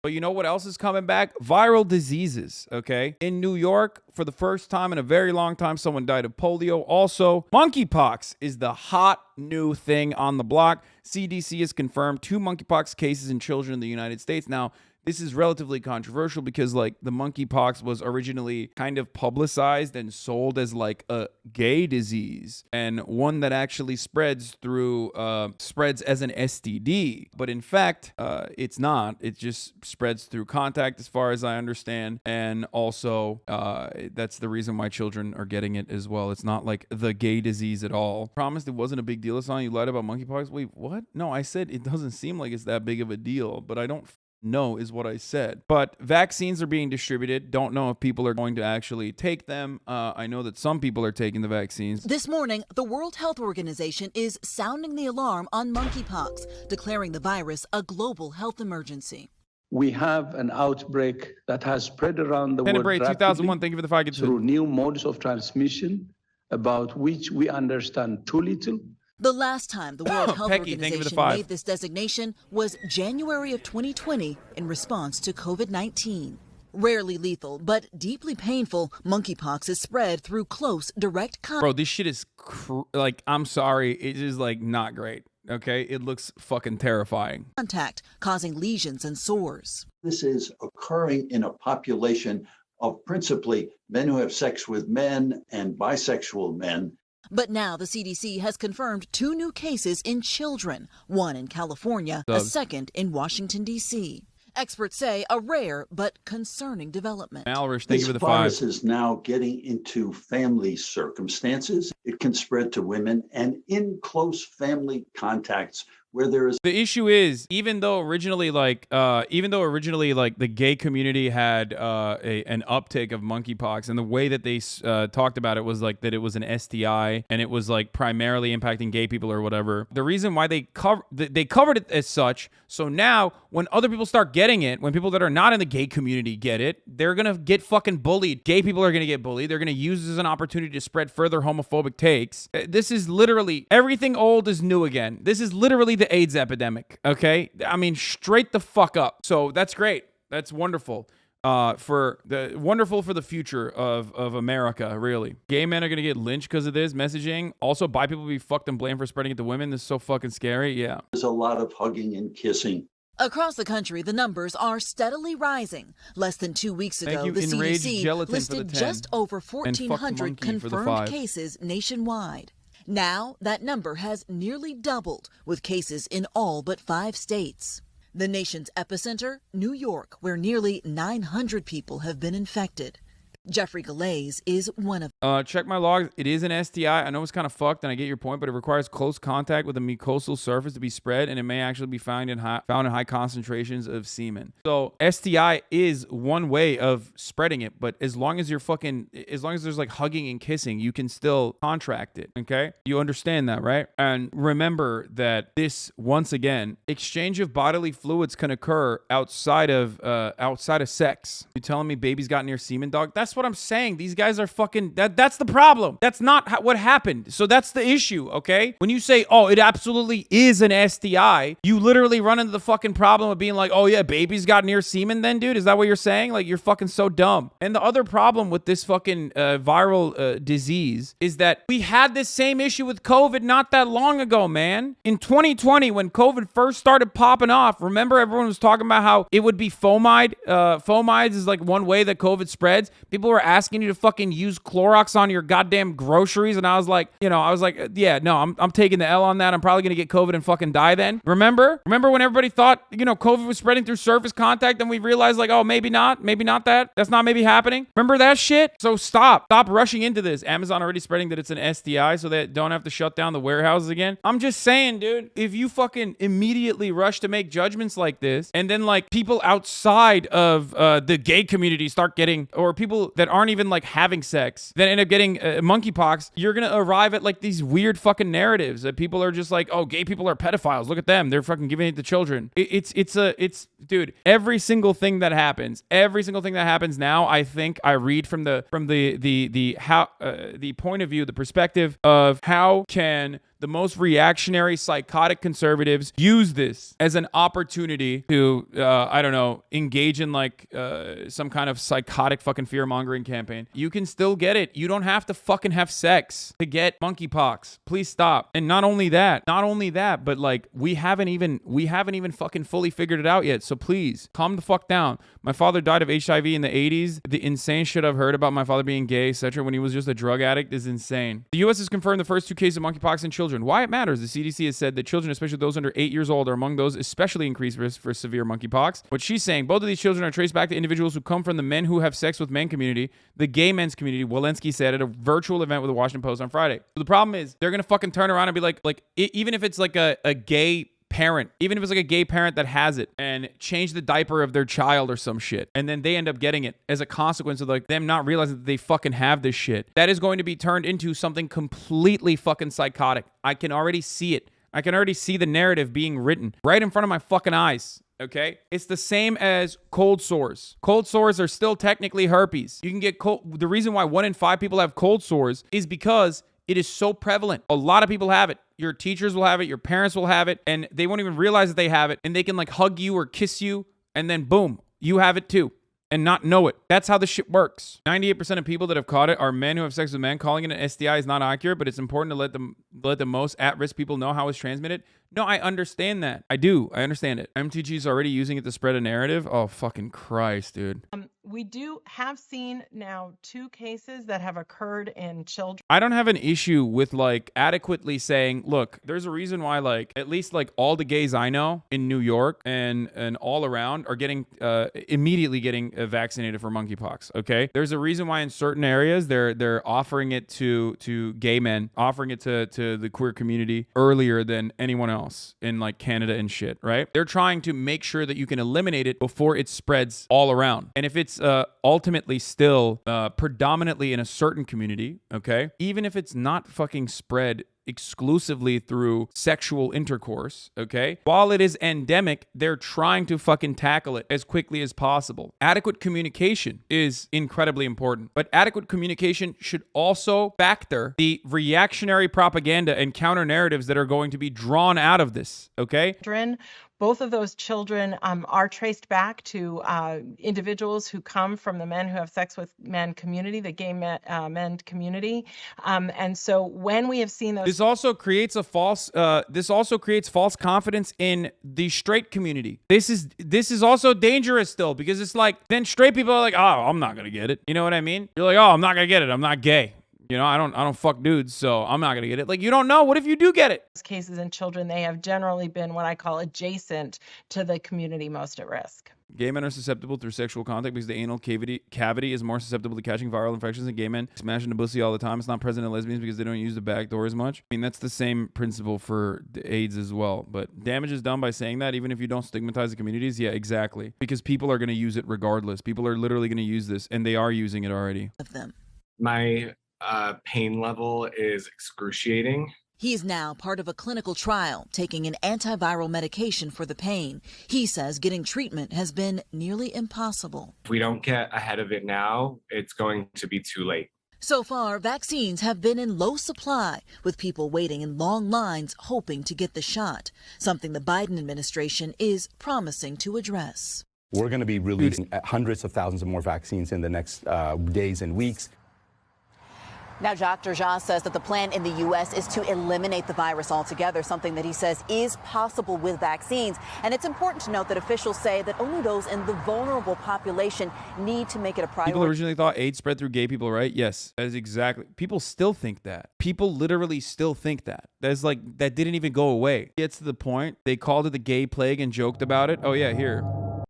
But you know what else is coming back? Viral diseases, okay? In New York, for the first time in a very long time, someone died of polio. Also, monkeypox is the hot new thing on the block. CDC has confirmed 2 monkeypox cases in children in the United States. Now, this is relatively controversial because, like, the monkeypox was originally kind of publicized and sold as, like, a gay disease and one that actually spreads as an STD. But in fact, it's not. It just spreads through contact, as far as I understand. And also, that's the reason why children are getting it as well. It's not like the gay disease at all. Promised it wasn't a big deal. Hassan, you lied about monkeypox. Wait, what? No, I said it doesn't seem like it's that big of a deal, but I don't know is what I said. But vaccines are being distributed. Don't know if people are going to actually take them. I know that some people are taking the vaccines. This morning, the World Health Organization is sounding the alarm on monkeypox, declaring the virus a global health emergency. We have an outbreak that has spread around the world 2001. Thank you for the 5 through new modes of transmission, about which we understand too little. The last time the World Health Pecky, Organization made this designation was January of 2020 in response to COVID-19. Rarely lethal, but deeply painful, monkeypox is spread through close, direct contact. Bro, this shit is like, I'm sorry, it is like not great. Okay, it looks fucking terrifying. Contact, causing lesions and sores. This is occurring in a population of principally men who have sex with men and bisexual men. But now the CDC has confirmed 2 new cases in children, one in California, a second in Washington, D.C. Experts say a rare but concerning development. Malrish, thank you for the 5. This virus is now getting into family circumstances. It can spread to women and in close family contacts where there is. The issue is, even though originally the gay community had an uptick of monkeypox, and the way that they talked about it was like that it was an STI and it was like primarily impacting gay people or whatever. The reason why they covered it as such, so now when other people start getting it, when people that are not in the gay community get it, they're gonna get fucking bullied. Gay people are gonna get bullied. They're gonna use this as an opportunity to spread further homophobic takes. This is literally everything old is new again. This is literally the AIDS epidemic, okay? I mean, straight the fuck up. So that's great. That's wonderful. For the future of America, really. Gay men are gonna get lynched because of this messaging. Also, bi people be fucked and blamed for spreading it to women. This is so fucking scary. Yeah. There's a lot of hugging and kissing. Across the country, the numbers are steadily rising. Less than 2 weeks ago, the CDC listed just over 1,400 confirmed cases nationwide. Now, that number has nearly doubled, with cases in all but 5 states. The nation's epicenter, New York, where nearly 900 people have been infected. Jeffrey Galais is one of Check my logs. It is an STI. I know it's kind of fucked, and I get your point, but it requires close contact with a mucosal surface to be spread, and it may actually be found in high concentrations of semen. So STI is one way of spreading it, but as long as there's like hugging and kissing, you can still contract it. Okay, you understand that, right? And remember that this, once again, exchange of bodily fluids can occur outside of sex. You telling me babies got near semen, dog? That's what I'm saying. These guys are fucking, that's the problem. That's not what happened. So that's the issue, okay? When you say, oh, it absolutely is an STI, you literally run into the fucking problem of being like, oh yeah, babies got near semen then, dude? Is that what you're saying? Like, you're fucking so dumb. And the other problem with this fucking viral disease is that we had this same issue with COVID not that long ago, man. In 2020, when COVID first started popping off, remember everyone was talking about how it would be fomide? Fomides is like one way that COVID spreads. People were asking you to fucking use Clorox on your goddamn groceries, and I was like, yeah, no, I'm taking the L on that. I'm probably gonna get COVID and fucking die then. Remember when everybody thought, COVID was spreading through surface contact, and we realized like, oh, maybe not that. That's not maybe happening. Remember that shit? So stop rushing into this. Amazon already spreading that it's an STI so they don't have to shut down the warehouses again. I'm just saying, dude, if you fucking immediately rush to make judgments like this, and then like people outside of the gay community start getting, or people that aren't even like having sex then end up getting monkeypox, you're gonna arrive at like these weird fucking narratives that people are just like, oh, gay people are pedophiles, look at them, they're fucking giving it to children. Dude, every single thing that happens now, I think I read from the point of view, the perspective of how can the most reactionary, psychotic conservatives use this as an opportunity to, I don't know, engage in like some kind of psychotic fucking fear-mongering campaign. You can still get it. You don't have to fucking have sex to get monkeypox. Please stop. And not only that, but like we haven't even fucking fully figured it out yet. So please calm the fuck down. My father died of HIV in the 80s. The insane shit I've heard about my father being gay, etc., when he was just a drug addict is insane. The U.S. has confirmed the first 2 cases of monkeypox in children. Why it matters? The CDC has said that children, especially those under 8 years old, are among those especially increased risk for severe monkeypox. What she's saying, both of these children are traced back to individuals who come from the men who have sex with men community, the gay men's community, Walensky said at a virtual event with the Washington Post on Friday. So the problem is they're going to fucking turn around and be like even if it's like a gay parent, even if it's like a gay parent that has it, and change the diaper of their child or some shit, and then they end up getting it as a consequence of like them not realizing that they fucking have this shit, that is going to be turned into something completely fucking psychotic. I can already see it. I can already see the narrative being written right in front of my fucking eyes. Okay? It's the same as cold sores. Cold sores are still technically herpes. You can get cold. The reason why 1 in 5 people have cold sores is because it is so prevalent. A lot of people have it. Your teachers will have it. Your parents will have it. And they won't even realize that they have it. And they can like hug you or kiss you. And then boom, you have it too. And not know it. That's how the shit works. 98% of people that have caught it are men who have sex with men. Calling it an STI is not accurate, but it's important to let the most at-risk people know how it's transmitted. No, I understand that. I do. I understand it. MTG is already using it to spread a narrative. Oh, fucking Christ, dude. We do have seen now 2 cases that have occurred in children. I don't have an issue with like adequately saying, look, there's a reason why like at least like all the gays I know in New York and all around are getting immediately getting vaccinated for monkeypox. Okay, there's a reason why in certain areas they're offering it to gay men, offering it to the queer community earlier than anyone else in like Canada and shit. Right? They're trying to make sure that you can eliminate it before it spreads all around. And if it's ultimately still predominantly in a certain community, okay, even if it's not fucking spread exclusively through sexual intercourse, okay? While it is endemic, they're trying to fucking tackle it as quickly as possible. Adequate communication is incredibly important, but adequate communication should also factor the reactionary propaganda and counter narratives that are going to be drawn out of this, okay? Both of those children are traced back to individuals who come from the men who have sex with men community, the gay men community. And so when we have seen those... This also creates false confidence in the straight community. This is also dangerous still, because it's like, then straight people are like, oh, I'm not going to get it. You know what I mean? You're like, oh, I'm not going to get it. I'm not gay. You know, I don't fuck dudes, so I'm not going to get it. Like, you don't know. What if you do get it? Cases in children, they have generally been what I call adjacent to the community most at risk. Gay men are susceptible through sexual contact because the anal cavity is more susceptible to catching viral infections than gay men. Smashing the pussy all the time. It's not present in lesbians because they don't use the back door as much. I mean, that's the same principle for AIDS as well. But damage is done by saying that, even if you don't stigmatize the communities. Yeah, exactly. Because people are going to use it regardless. People are literally going to use this, and they are using it already. Of them. My pain level is excruciating. He's now part of a clinical trial, taking an antiviral medication for the pain. He says getting treatment has been nearly impossible. If we don't get ahead of it now, it's going to be too late. So far, vaccines have been in low supply, with people waiting in long lines hoping to get the shot, something the Biden administration is promising to address. We're going to be releasing hundreds of thousands of more vaccines in the next days and weeks. Now, Dr. Jha says that the plan in the U.S. is to eliminate the virus altogether, something that he says is possible with vaccines. And it's important to note that officials say that only those in the vulnerable population need to make it a priority. People originally thought AIDS spread through gay people, right? Yes, that is exactly. People still think that. People literally still think that. That's like, that didn't even go away. It gets to the point, they called it the gay plague and joked about it. Oh yeah, here.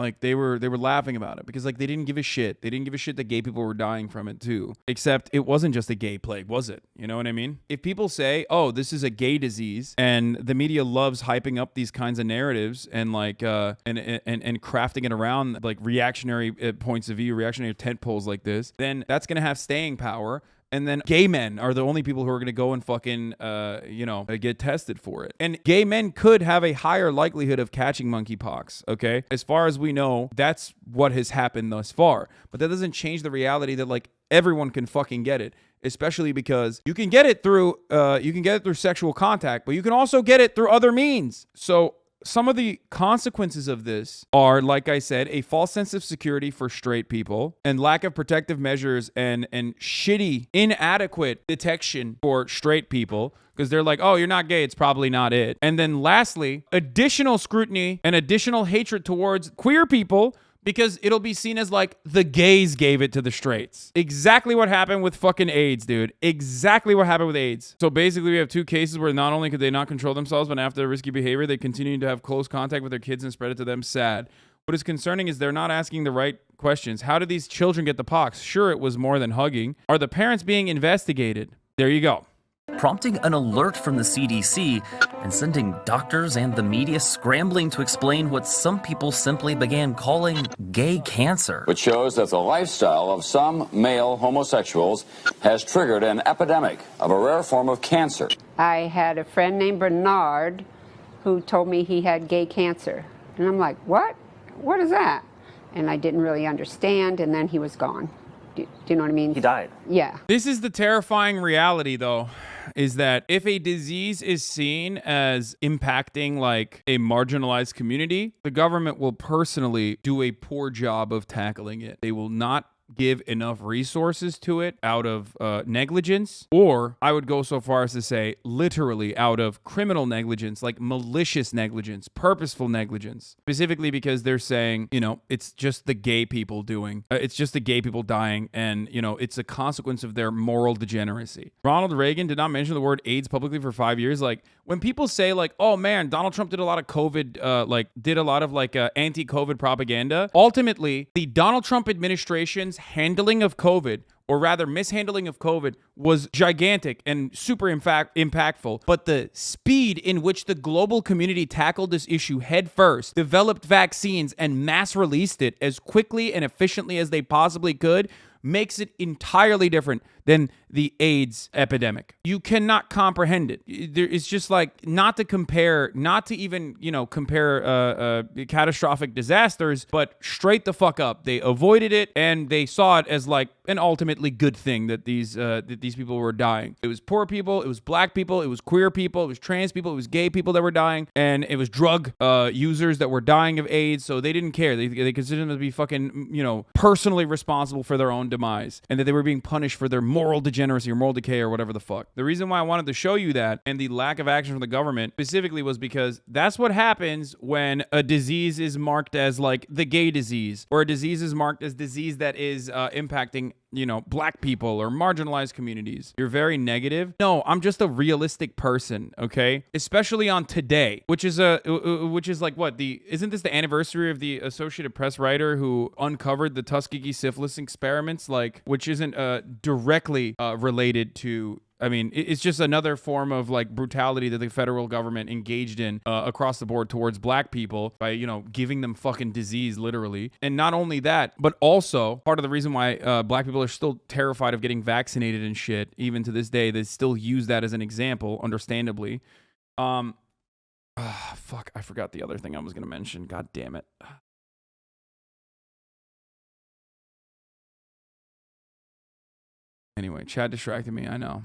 Like they were laughing about it because like they didn't give a shit. They didn't give a shit that gay people were dying from it too. Except it wasn't just a gay plague, was it? You know what I mean? If people say, "Oh, this is a gay disease," and the media loves hyping up these kinds of narratives and like and crafting it around like reactionary points of view, reactionary tent poles like this, then that's gonna have staying power. And then gay men are the only people who are going to go and fucking, get tested for it. And gay men could have a higher likelihood of catching monkeypox, okay? As far as we know, that's what has happened thus far. But that doesn't change the reality that, like, everyone can fucking get it. especially because you can get it through sexual contact, but you can also get it through other means. So some of the consequences of this are, like I said, a false sense of security for straight people and lack of protective measures and shitty, inadequate detection for straight people because they're like, oh, you're not gay, it's probably not it. And then lastly, additional scrutiny and additional hatred towards queer people because it'll be seen as like the gays gave it to the straights. Exactly what happened with fucking AIDS, dude. Exactly what happened with AIDS. So basically we have two cases where not only could they not control themselves, but after their risky behavior, they continue to have close contact with their kids and spread it to them. Sad. What is concerning is they're not asking the right questions. How did these children get the pox? Sure, it was more than hugging. Are the parents being investigated? There you go. Prompting an alert from the CDC and sending doctors and the media scrambling to explain what some people simply began calling gay cancer. Which shows that the lifestyle of some male homosexuals has triggered an epidemic of a rare form of cancer. I had a friend named Bernard who told me he had gay cancer. And I'm like, what? What is that? And I didn't really understand, and then he was gone. Do you know what I mean? He died. Yeah. This is the terrifying reality, though, is that if a disease is seen as impacting like a marginalized community, the government will personally do a poor job of tackling it. They will not give enough resources to it out of negligence, or I would go so far as to say literally out of criminal negligence, like malicious negligence, purposeful negligence, specifically because they're saying, you know, it's just the gay people it's just the gay people dying, and, you know, it's a consequence of their moral degeneracy. Ronald Reagan did not mention the word AIDS publicly for 5 years. Like, when people say like, oh man, Donald Trump did a lot of anti-COVID propaganda, ultimately the Donald Trump administration's handling of COVID, or rather mishandling of COVID, was gigantic and super impactful. But the speed in which the global community tackled this issue head first, developed vaccines, and mass released it as quickly and efficiently as they possibly could, makes it entirely different than the AIDS epidemic. You cannot comprehend it. It's just like not to even, you know, compare catastrophic disasters, but straight the fuck up. They avoided it, and they saw it as like an ultimately good thing that these people were dying. It was poor people, it was black people, it was queer people, it was trans people, it was gay people that were dying, and it was drug users that were dying of AIDS. So they didn't care. They considered them to be fucking, you know, personally responsible for their own demise, and that they were being punished for their moral degeneracy or moral decay or whatever the fuck. The reason why I wanted to show you that and the lack of action from the government specifically was because that's what happens when a disease is marked as like the gay disease, or a disease is marked as disease that is impacting, you know, black people or marginalized communities. You're very negative. No, I'm just a realistic person, okay? Especially on today, which is like what, isn't this the anniversary of the Associated Press writer who uncovered the Tuskegee syphilis experiments, like, which isn't directly related to, I mean, it's just another form of like brutality that the federal government engaged in across the board towards black people by, you know, giving them fucking disease, literally. And not only that, but also part of the reason why black people are still terrified of getting vaccinated and shit, even to this day, they still use that as an example, understandably. Fuck, I forgot the other thing I was going to mention. God damn it. Anyway, chat distracted me, I know.